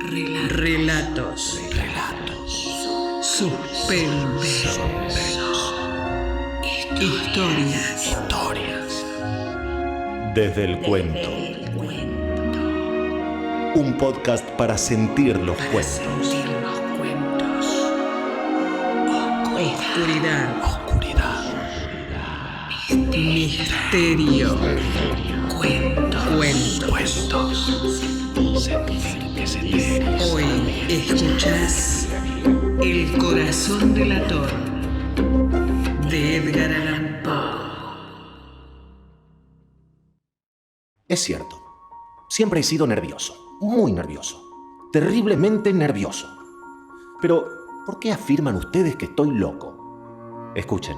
Relatos. Suspenso. Historias. Desde el cuento. Un podcast para sentir los cuentos. Oscuridad. Misterio. Cuentos. Hoy escuchás El corazón delator de Edgar Allan Poe. Es cierto, siempre he sido nervioso, muy nervioso, terriblemente nervioso. Pero, ¿por qué afirman ustedes que estoy loco? Escuchen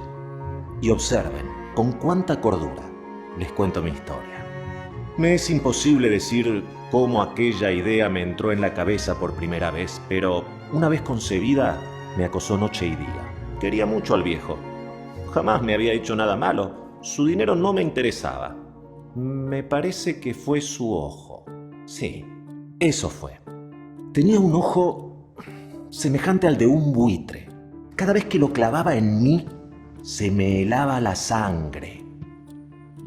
y observen con cuánta cordura les cuento mi historia. Me es imposible decir cómo aquella idea me entró en la cabeza por primera vez, pero una vez concebida me acosó noche y día. Quería mucho al viejo. Jamás me había hecho nada malo. Su dinero no me interesaba. Me parece que fue su ojo. Sí, eso fue. Tenía un ojo semejante al de un buitre. Cada vez que lo clavaba en mí, se me helaba la sangre.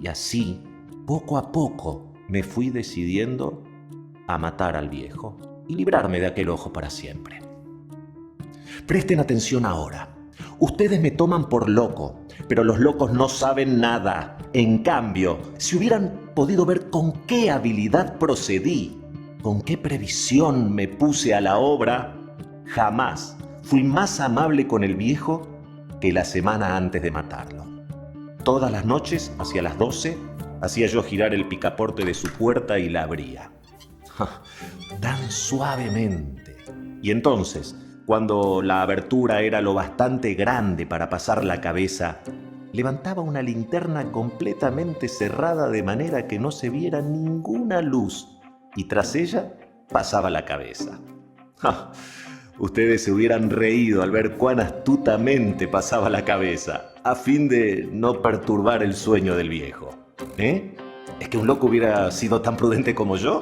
Y así, poco a poco, me fui decidiendo a matar al viejo y librarme de aquel ojo para siempre. Presten atención ahora. Ustedes me toman por loco, pero los locos no saben nada. En cambio, si hubieran podido ver con qué habilidad procedí, con qué previsión me puse a la obra, jamás fui más amable con el viejo que la semana antes de matarlo. Todas las noches, hacia las 12, hacía yo girar el picaporte de su puerta y la abría. Tan suavemente. Y entonces, cuando la abertura era lo bastante grande para pasar la cabeza, levantaba una linterna completamente cerrada de manera que no se viera ninguna luz, y tras ella pasaba la cabeza. Ustedes se hubieran reído al ver cuán astutamente pasaba la cabeza, a fin de no perturbar el sueño del viejo. ¿Es que un loco hubiera sido tan prudente como yo?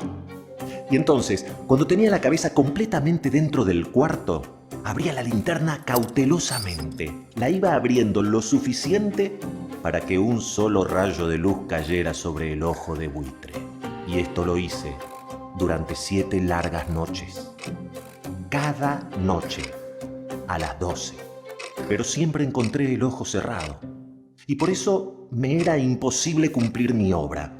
Y entonces, cuando tenía la cabeza completamente dentro del cuarto, abría la linterna cautelosamente. La iba abriendo lo suficiente para que un solo rayo de luz cayera sobre el ojo de buitre. Y esto lo hice durante 7 largas noches. Cada noche, a las 12. Pero siempre encontré el ojo cerrado. Y por eso me era imposible cumplir mi obra.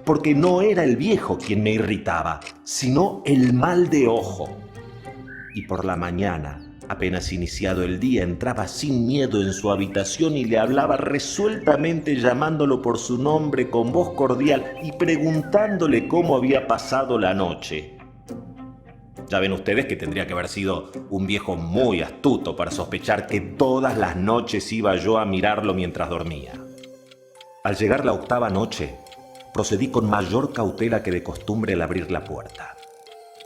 Porque no era el viejo quien me irritaba, sino el mal de ojo. Y por la mañana, apenas iniciado el día, entraba sin miedo en su habitación y le hablaba resueltamente, llamándolo por su nombre con voz cordial y preguntándole cómo había pasado la noche. Ya ven ustedes que tendría que haber sido un viejo muy astuto para sospechar que todas las noches iba yo a mirarlo mientras dormía. Al llegar la 8ª noche, procedí con mayor cautela que de costumbre al abrir la puerta.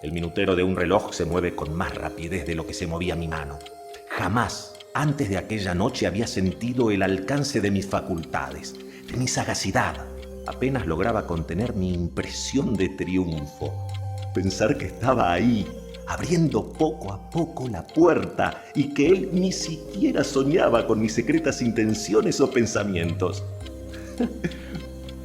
El minutero de un reloj se mueve con más rapidez de lo que se movía mi mano. Jamás antes de aquella noche había sentido el alcance de mis facultades, de mi sagacidad. Apenas lograba contener mi impresión de triunfo. Pensar que estaba ahí, abriendo poco a poco la puerta y que él ni siquiera soñaba con mis secretas intenciones o pensamientos.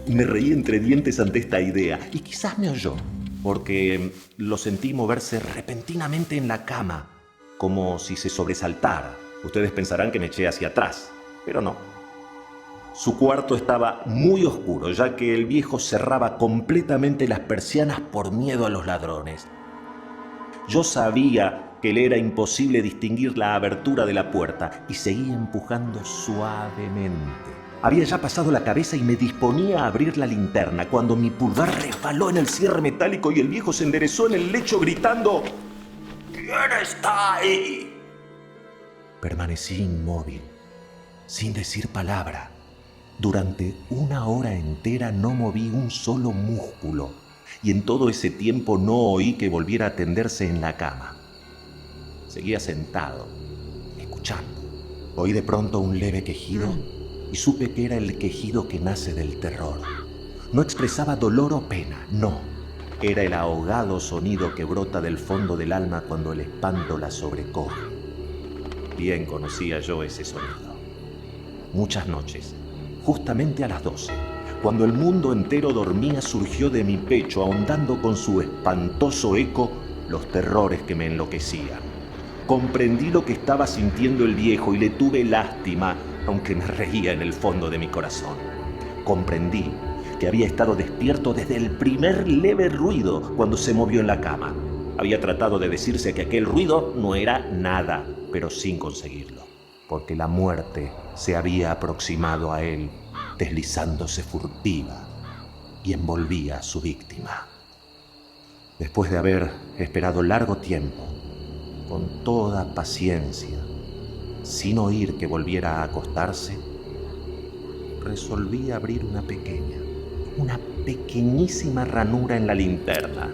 Me reí entre dientes ante esta idea y quizás me oyó, porque lo sentí moverse repentinamente en la cama, como si se sobresaltara. Ustedes pensarán que me eché hacia atrás, pero no. Su cuarto estaba muy oscuro, ya que el viejo cerraba completamente las persianas por miedo a los ladrones. Yo sabía que le era imposible distinguir la abertura de la puerta y seguí empujando suavemente. Había ya pasado la cabeza y me disponía a abrir la linterna cuando mi pulgar resbaló en el cierre metálico y el viejo se enderezó en el lecho gritando: ¿Quién está ahí? Permanecí inmóvil, sin decir palabra. Durante 1 hora entera no moví un solo músculo y en todo ese tiempo no oí que volviera a tenderse en la cama. Seguía sentado, escuchando. Oí de pronto un leve quejido y supe que era el quejido que nace del terror. No expresaba dolor o pena, no. Era el ahogado sonido que brota del fondo del alma cuando el espanto la sobrecoge. Bien conocía yo ese sonido. Muchas noches, justamente a las 12, cuando el mundo entero dormía, surgió de mi pecho, ahondando con su espantoso eco los terrores que me enloquecían. Comprendí lo que estaba sintiendo el viejo y le tuve lástima, aunque me reía en el fondo de mi corazón. Comprendí que había estado despierto desde el primer leve ruido cuando se movió en la cama. Había tratado de decirse que aquel ruido no era nada, pero sin conseguirlo, porque la muerte se había aproximado a él, deslizándose furtiva, y envolvía a su víctima. Después de haber esperado largo tiempo, con toda paciencia, sin oír que volviera a acostarse, resolví abrir una pequeñísima ranura en la linterna.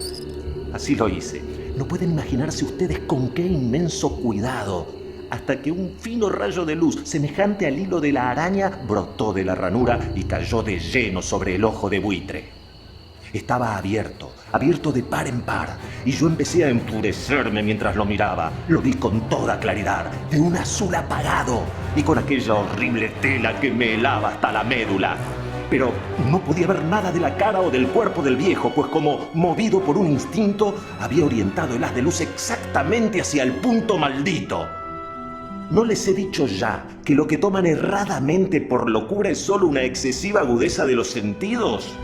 Así lo hice. No pueden imaginarse ustedes con qué inmenso cuidado, hasta que un fino rayo de luz, semejante al hilo de la araña, brotó de la ranura y cayó de lleno sobre el ojo de buitre. Estaba abierto de par en par, y yo empecé a enfurecerme mientras lo miraba. Lo vi con toda claridad, de un azul apagado y con aquella horrible tela que me helaba hasta la médula. Pero no podía ver nada de la cara o del cuerpo del viejo, pues como movido por un instinto, había orientado el haz de luz exactamente hacia el punto maldito. ¿No les he dicho ya que lo que toman erradamente por locura es solo una excesiva agudeza de los sentidos?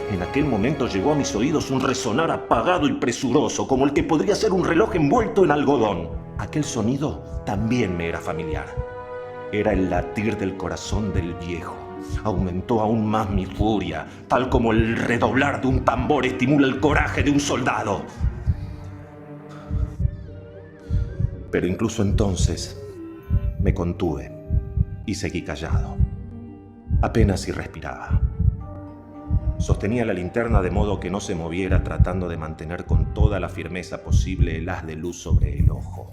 En aquel momento llegó a mis oídos un resonar apagado y presuroso, como el que podría ser un reloj envuelto en algodón. Aquel sonido también me era familiar. Era el latir del corazón del viejo. Aumentó aún más mi furia, tal como el redoblar de un tambor estimula el coraje de un soldado. Pero incluso entonces me contuve y seguí callado. Apenas si respiraba. Sostenía la linterna de modo que no se moviera, tratando de mantener con toda la firmeza posible el haz de luz sobre el ojo.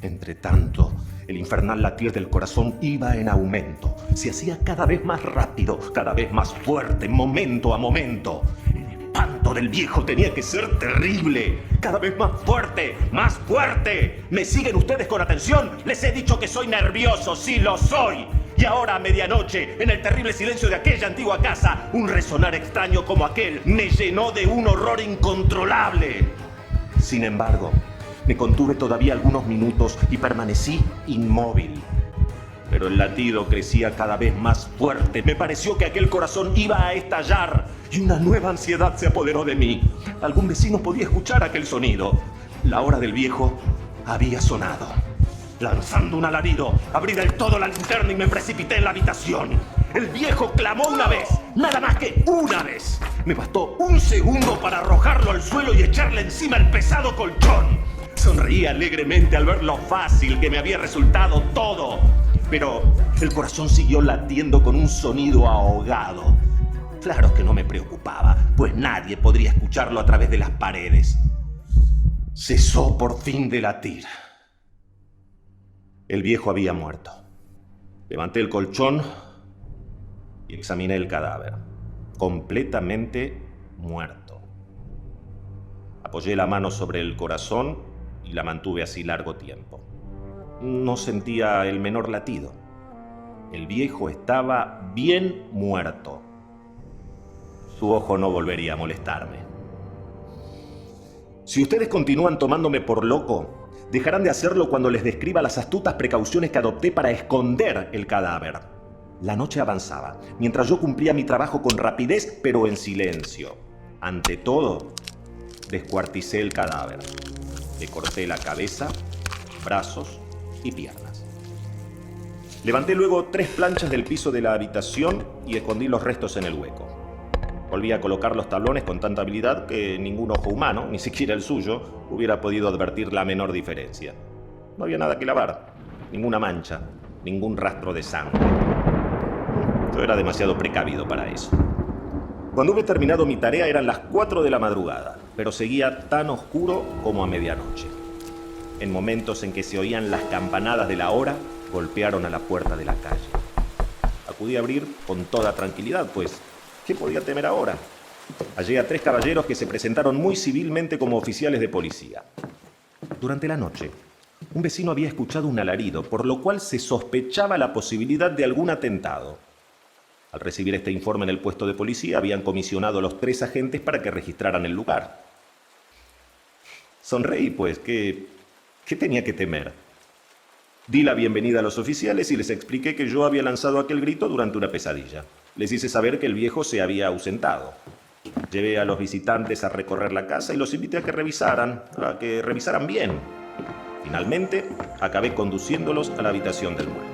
Entretanto, el infernal latir del corazón iba en aumento. Se hacía cada vez más rápido, cada vez más fuerte, momento a momento. El espanto del viejo tenía que ser terrible. Cada vez más fuerte, más fuerte. ¿Me siguen ustedes con atención? Les he dicho que soy nervioso, sí lo soy. Y ahora a medianoche, en el terrible silencio de aquella antigua casa, un resonar extraño como aquel me llenó de un horror incontrolable. Sin embargo, me contuve todavía algunos minutos y permanecí inmóvil. Pero el latido crecía cada vez más fuerte. Me pareció que aquel corazón iba a estallar y una nueva ansiedad se apoderó de mí. Algún vecino podía escuchar aquel sonido. La hora del viejo había sonado. Lanzando un alarido, abrí del todo la linterna y me precipité en la habitación. El viejo clamó una vez, nada más que una vez. Me bastó un segundo para arrojarlo al suelo y echarle encima el pesado colchón. Sonreí alegremente al ver lo fácil que me había resultado todo. Pero el corazón siguió latiendo con un sonido ahogado. Claro que no me preocupaba, pues nadie podría escucharlo a través de las paredes. Cesó por fin de latir. El viejo había muerto. Levanté el colchón y examiné el cadáver. Completamente muerto. Apoyé la mano sobre el corazón y la mantuve así largo tiempo. No sentía el menor latido. El viejo estaba bien muerto. Su ojo no volvería a molestarme. Si ustedes continúan tomándome por loco, dejarán de hacerlo cuando les describa las astutas precauciones que adopté para esconder el cadáver. La noche avanzaba, mientras yo cumplía mi trabajo con rapidez, pero en silencio. Ante todo, descuarticé el cadáver. Le corté la cabeza, brazos y piernas. Levanté luego 3 planchas del piso de la habitación y escondí los restos en el hueco. Volví a colocar los tablones con tanta habilidad que ningún ojo humano, ni siquiera el suyo, hubiera podido advertir la menor diferencia. No había nada que lavar, ninguna mancha, ningún rastro de sangre. Yo era demasiado precavido para eso. Cuando hube terminado mi tarea eran las 4 de la madrugada, pero seguía tan oscuro como a medianoche. En momentos en que se oían las campanadas de la hora, golpearon a la puerta de la calle. Acudí a abrir con toda tranquilidad, pues ¿qué podía temer ahora? Hallé a 3 caballeros que se presentaron muy civilmente como oficiales de policía. Durante la noche, un vecino había escuchado un alarido, por lo cual se sospechaba la posibilidad de algún atentado. Al recibir este informe en el puesto de policía, habían comisionado a los 3 agentes para que registraran el lugar. Sonreí, pues, ¿qué tenía que temer? Di la bienvenida a los oficiales y les expliqué que yo había lanzado aquel grito durante una pesadilla. Les hice saber que el viejo se había ausentado. Llevé a los visitantes a recorrer la casa y los invité a que revisaran bien. Finalmente, acabé conduciéndolos a la habitación del muerto.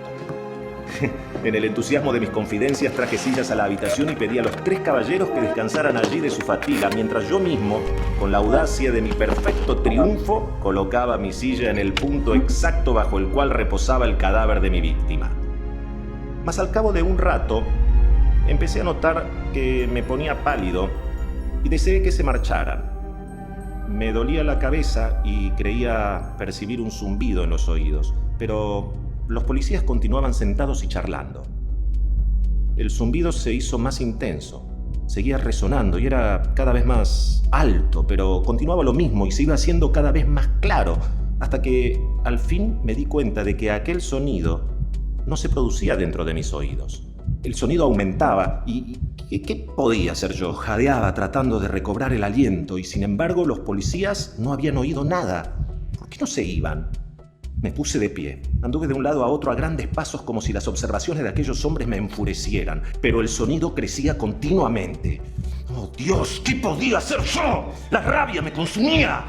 En el entusiasmo de mis confidencias traje sillas a la habitación y pedí a los 3 caballeros que descansaran allí de su fatiga, mientras yo mismo, con la audacia de mi perfecto triunfo, colocaba mi silla en el punto exacto bajo el cual reposaba el cadáver de mi víctima. Mas al cabo de un rato, empecé a notar que me ponía pálido y deseé que se marcharan. Me dolía la cabeza y creía percibir un zumbido en los oídos, pero los policías continuaban sentados y charlando. El zumbido se hizo más intenso, seguía resonando y era cada vez más alto, pero continuaba lo mismo y se iba haciendo cada vez más claro, hasta que al fin me di cuenta de que aquel sonido no se producía dentro de mis oídos. El sonido aumentaba y ¿qué podía hacer yo? Jadeaba tratando de recobrar el aliento y sin embargo los policías no habían oído nada. ¿Por qué no se iban? Me puse de pie. Anduve de un lado a otro a grandes pasos como si las observaciones de aquellos hombres me enfurecieran, pero el sonido crecía continuamente. ¡Oh, Dios! ¿Qué podía hacer yo? La rabia me consumía.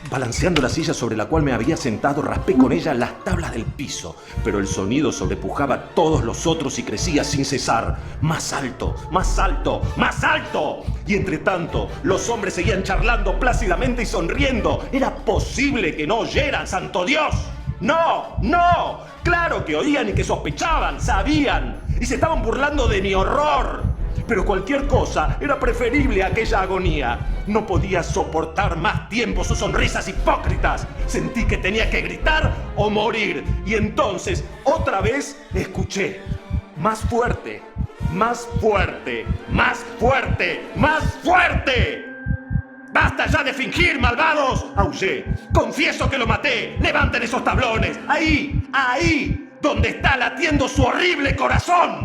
Balanceando la silla sobre la cual me había sentado, raspé con ella las tablas del piso, pero el sonido sobrepujaba a todos los otros y crecía sin cesar. Más alto, más alto, más alto. Y entre tanto, los hombres seguían charlando plácidamente y sonriendo. ¿Era posible que no oyeran, santo Dios? ¡No! ¡No! ¡Claro que oían y que sospechaban! ¡Sabían! Y se estaban burlando de mi horror. Pero cualquier cosa era preferible a aquella agonía. No podía soportar más tiempo sus sonrisas hipócritas. Sentí que tenía que gritar o morir. Y entonces, otra vez, escuché. Más fuerte, más fuerte, más fuerte, más fuerte. ¡Basta ya de fingir, malvados! Aullé. ¡Confieso que lo maté! ¡Levanten esos tablones! ¡Ahí! ¡Ahí! ¡Donde está latiendo su horrible corazón!